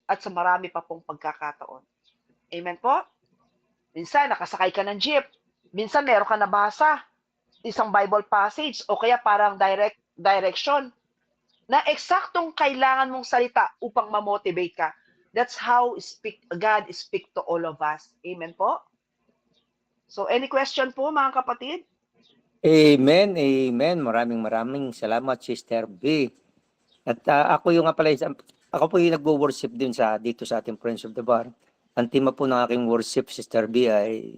at sa marami pa pong pagkakataon. Amen po? Minsan, nakasakay ka ng jeep. Minsan, meron ka nabasa, isang Bible passage, o kaya parang direction, na eksaktong kailangan mong salita upang ma-motivate ka. That's how God speak to all of us. Amen po? So, any question po, mga kapatid? Amen, amen. Maraming salamat, Sister B. At ako yung ako po yung nagwo-worship din dito sa ating Friends of the Bar. Ang tema po ng aking worship, Sister B, ay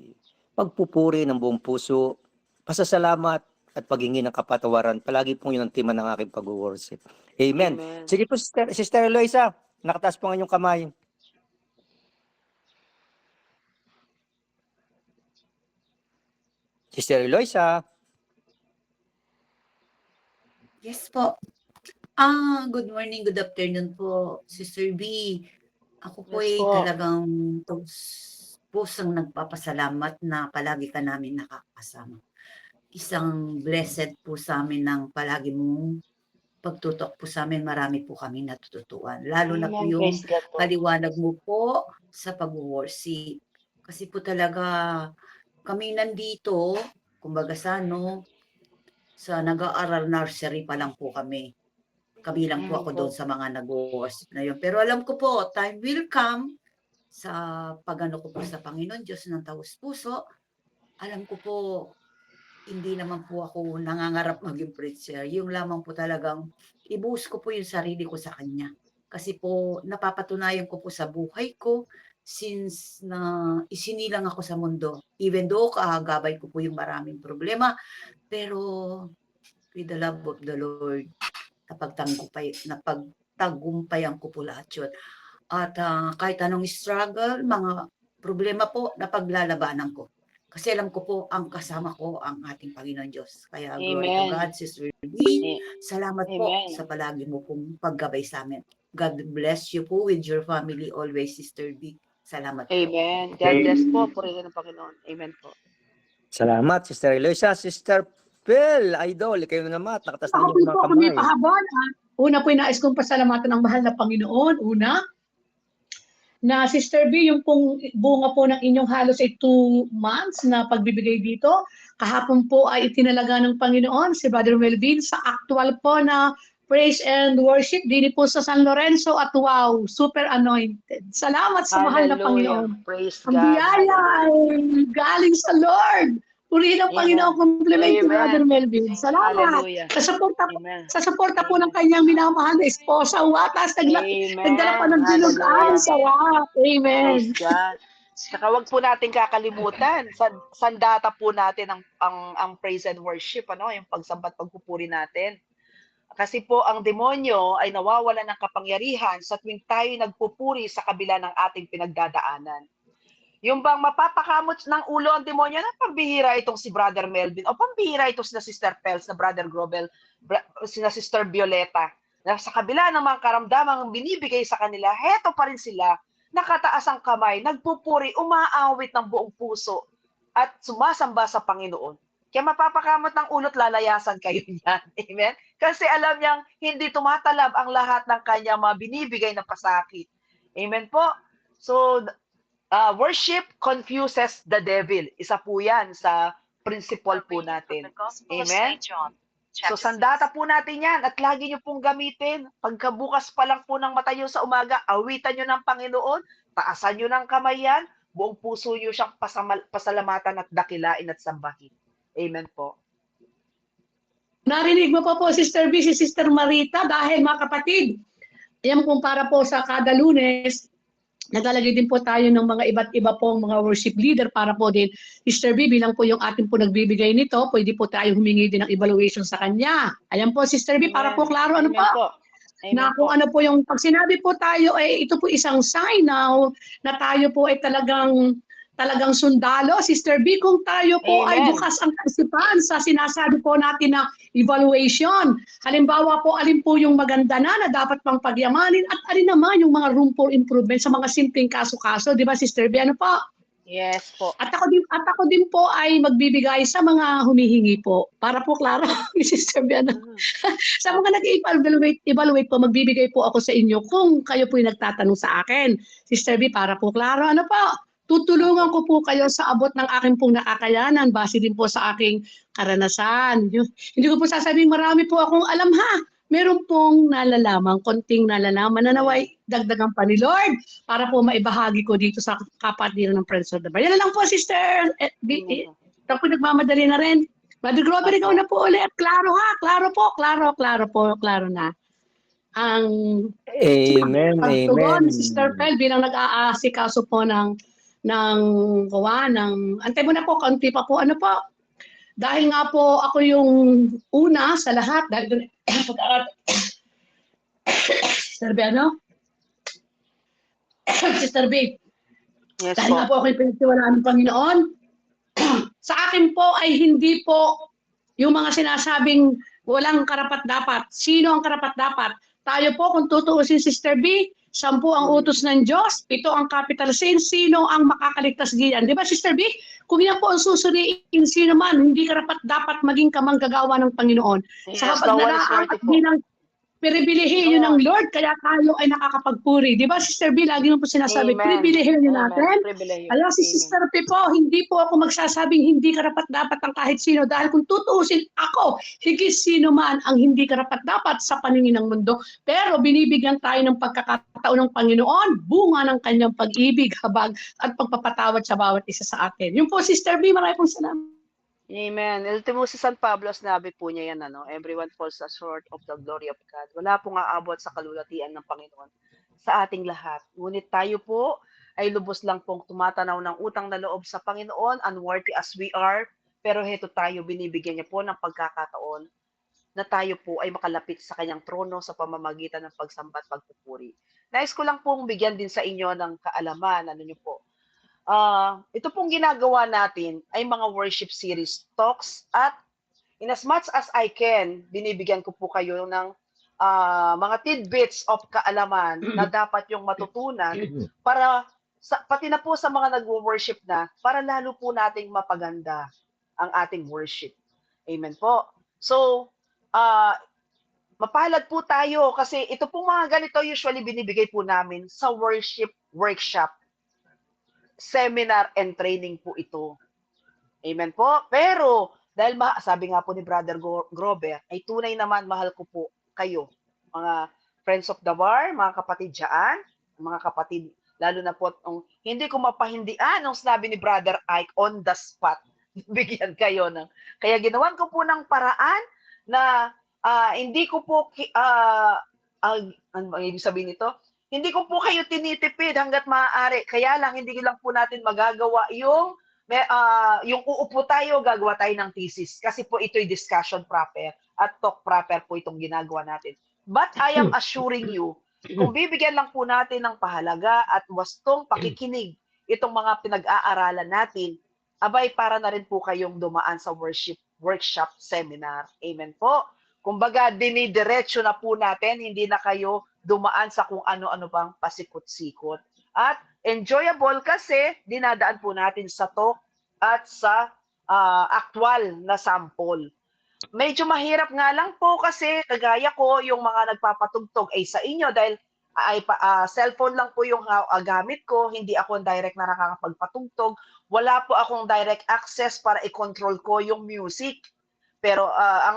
pagpupuri ng buong puso, pasasalamat at paghingi ng kapatawaran. Palagi po yun ang tema ng aking pag-worship. Amen. Amen. Sige po, Sister Eloisa, nakataas po ang inyong kamay. Sister Eloisa. Yes po. Good morning, good afternoon po, Sister B. Ako po Yes ay po. talagang pusang nagpapasalamat na palagi ka namin nakakasama. Isang blessed po sa amin ng palagi mong pagtutok po sa amin. Marami po kami natututuan. Lalo na po Amen. yung Praise God po. paliwanag mo po sa pag-worship. Kasi po talaga kami nandito, kumbaga sa nag-aaral nursery pa lang po kami. Kabilang po ako doon sa mga nag-worship na yun. Pero alam ko po, time will come sa pag-ano ko po sa Panginoon Diyos ng taos puso. Alam ko po, hindi naman po ako nangangarap maging preacher. Yung lamang po talagang ibuhos ko po yung sarili ko sa Kanya. Kasi po, napapatunayan ko po sa buhay ko since na isinilang ako sa mundo. Even though kahagabay ko po yung maraming problema, pero with the love of the Lord, napagtagumpayan ko po lahat yun. At kahit anong struggle, mga problema po, napaglalabanan ko. Kasi alam ko po, ang kasama ko ang ating Panginoon Diyos. Kaya glory to God, Sister B. Salamat po sa palagi mo pong paggabay sa amin. God bless you po with your family always, Sister B. Salamat po. Amen. God bless po. Purihin ng Panginoon. Amen po. Salamat, Sister Eloisa. Sister Phil, idol, kayo na naman. Nakatas na Ako yung mga po kami kamay. pahabol. Una po yung nais kong pasalamatan ng mahal na Panginoon. Una, na Sister B, yung pong bunga po ng inyong halos ay 2 months na pagbibigay dito. Kahapon po ay itinalaga ng Panginoon si Brother Melvin sa actual po na praise and worship dini po sa San Lorenzo at wow, super anointed. Salamat sa mahal na Panginoon. Praise Ang God. biyaya ay galing sa Lord. Purihin ang Panginoon, compliment si Brother Melvin. Salamat. Hallelujah. Sa suporta po ng kanyang minamahal na esposa, watas, nagdala pa ng bilog. Ang sarap. Amen. Praise God. Saka wag po natin kakalimutan, sandata po natin ang praise and worship, yung pagsambat, pagpupuri natin. Kasi po ang demonyo ay nawawala ng kapangyarihan sa tuwing tayo nagpupuri sa kabila ng ating pinagdadaanan. Yung bang mapapakamot ng ulo ang demonyo na pambihira itong si Brother Melvin o pambihira itong sina Sister Pels, na Brother Grobel, sina Sister Violeta, na sa kabila ng mga karamdamang binibigay sa kanila, heto pa rin sila, nakataas ang kamay, nagpupuri, umaawit ng buong puso at sumasamba sa Panginoon. Kaya mapapakamot ng ulot, lalayasan kayo niyan. Amen? Kasi alam niyang hindi tumatalab ang lahat ng kanyang mga binibigay na pasakit. Amen po? So, worship confuses the devil. Isa po yan sa principle po natin. Amen? So, sandata po natin yan at lagi nyo pong gamitin. Pagkabukas pa lang po ng mata nyo sa umaga, awitan nyo ng Panginoon, taasan nyo ng kamay yan, buong puso nyo siyang pasalamatan at dakilain at sambahin. Amen po. Narinig mo po, Sister B, si Sister Marita, dahil mga kapatid, yan kung para po sa kada Lunes, naglalagay din po tayo ng mga iba't iba pong mga worship leader para po din, Sister B, bilang po yung ating po nagbibigay nito, pwede po tayo humingi din ng evaluation sa kanya. Ayan po, Sister B, para po klaro, ano po? Na kung ano po yung, pag sinabi po tayo, ito po isang sign now na tayo po ay talagang sundalo, Sister B, kung tayo po ay bukas ang kaisipan sa sinasabi po natin na evaluation. Halimbawa po, alin po yung maganda na dapat pang pagyamanin at alin naman yung mga room for improvement sa mga simpleng kaso-kaso. Di ba, Sister B? Ano po? Yes po. At ako din po ay magbibigay sa mga humihingi po. Para po klaro, Sister Biana. Mhm. Sa mga nag-evaluate po, magbibigay po ako sa inyo kung kayo po yung nagtatanong sa akin. Sister B, para po klaro, ano po, tutulungan ko po kayo sa abot ng aking pong nakakayanan base din po sa aking karanasan. Hindi ko po sasabihin marami po akong alam ha. Meron pong nalalaman, konting nalalaman na naway dagdagan pa ni Lord para po maibahagi ko dito sa kapatiran ng Friends of the Bar. Yan na lang po, Sister. Amen. Ako nagmamadali na rin. Brother Grover, ikaw Opo. na po ulit. Klaro ha, klaro po, klaro na. Ang Amen, amen. pagtugon ni Sister Pel bilang nag-aasikaso po ng gawa ng antay mo na po, kaunti pa po, ano po. Dahil nga po ako yung una sa lahat, dahil doon, Sister B, ano? Sister B, Yes dahil nga po. po ako yung pinagtiwalaan ng Panginoon, sa akin po ay hindi po yung mga sinasabing walang karapat-dapat. Sino ang karapat-dapat? Tayo po, kung tutuusin, Sister B, 10 ang utos ng Diyos, 7 ang capital sin, sino ang makakaligtas diyan? Di ba, Sister B? Kung yan po ang susuriin, sino man, hindi karapat-dapat maging kamanggagawa ng Panginoon. Sa Yes, no one is kapagdaraang worthy at po. bilang pribilehiyo ng Lord, kaya tayo ay nakakapagpuri. Di ba, Sister B, lagi mo po sinasabi, Amen. pribilehiyo Amen. natin. Pribileyo. Kaya si Amen. Sister P po, hindi po ako magsasabing hindi karapat-dapat ang kahit sino dahil kung tutuusin ako, higit sino man ang hindi karapat-dapat sa paningin ng mundo. Pero binibigyan tayo ng pagkakataon ng Panginoon, bunga ng kanyang pag-ibig, habag at pagpapatawad sa bawat isa sa atin. Yung po, Sister B, maraming pong salamat. Amen. Ultimo si San Pablo, sinabi po niya yan, ano, everyone falls short of the glory of God. Wala pong aabot sa kalulatian ng Panginoon sa ating lahat. Ngunit tayo po ay lubos lang pong tumatanaw ng utang na loob sa Panginoon, unworthy as we are, pero heto tayo, binibigyan niya po ng pagkakataon na tayo po ay makalapit sa kanyang trono sa pamamagitan ng pagsamba at pagpupuri. Nais ko lang pong bigyan din sa inyo ng kaalaman, ano niyo po, ito pong ginagawa natin ay mga worship series talks at in as much as I can, binibigyan ko po kayo ng mga tidbits of kaalaman na dapat yung matutunan para pati na po sa mga nagwo-worship na para lalo po nating mapaganda ang ating worship. Amen po. So, mapalad po tayo kasi ito pong mga ganito usually binibigay po namin sa worship workshop, seminar and training po ito. Amen po. Pero, dahil sabi nga po ni Brother Grover, ay tunay naman mahal ko po kayo, mga friends of the bar, mga kapatid dyan, mga kapatid, lalo na po, hindi ko mapahindian nung sinabi ni Brother Ike on the spot. Bigyan kayo ng, kaya ginawan ko po ng paraan na hindi ko po, ano ang ibig sabihin nito? Hindi ko po kayo tinitipid hanggat maaari. Kaya lang, hindi lang po natin magagawa yung uupo tayo, gagawa tayo ng thesis. Kasi po ito'y discussion proper at talk proper po itong ginagawa natin. But I am assuring you, kung bibigyan lang po natin ng pahalaga at wastong pakikinig itong mga pinag-aaralan natin, abay para na rin po kayong dumaan sa worship workshop seminar. Amen po. Kumbaga, dinidiretso na po natin, hindi na kayo dumaan sa kung ano-ano bang pasikot-sikot. At enjoyable kasi dinadaan po natin sa talk at sa actual na sample. Medyo mahirap nga lang po kasi kagaya ko yung mga nagpapatugtog ay sa inyo dahil cellphone lang po yung gamit ko, hindi ako direct na nakakapagpatugtog. Wala po akong direct access para i-control ko yung music. Pero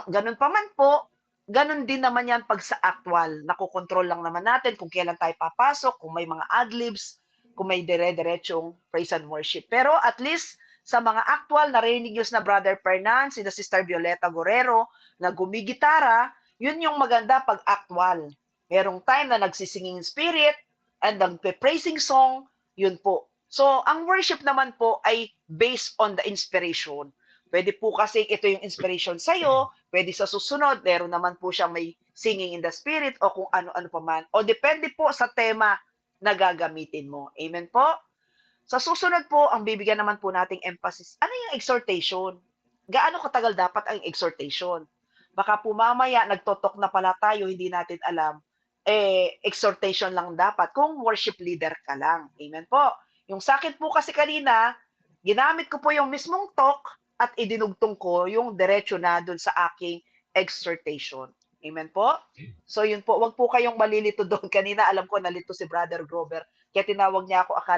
ganun pa man po, ganun din naman yan pag sa actual. Nakokontrol lang naman natin kung kailan tayo papasok, kung may mga adlibs, kung may dire-diretsong praise and worship. Pero at least sa mga actual, narinig nyo na Brother Fernan, si Sister Violeta Guerrero, na gumigitara, yun yung maganda pag actual. Merong time na nagsisinging spirit and nagpe-praising song, yun po. So, ang worship naman po ay based on the inspiration. Pwede po kasi ito yung inspiration sa'yo, pwede sa susunod, meron naman po siyang may singing in the spirit o kung ano-ano pa man. O depende po sa tema na gagamitin mo. Amen po? Sa susunod po, ang bibigyan naman po nating emphasis, ano yung exhortation? Gaano katagal dapat ang exhortation? Baka po mamaya, nagtotok na pala tayo, hindi natin alam, exhortation lang dapat kung worship leader ka lang. Amen po? Yung sa akin po kasi kanina, ginamit ko po yung mismong talk at idinugtong ko yung diretso na dun sa aking exhortation. Amen po? So yun po, wag po kayong malilito doon. Kanina alam ko nalito si Brother Grover, kaya tinawag niya ako akala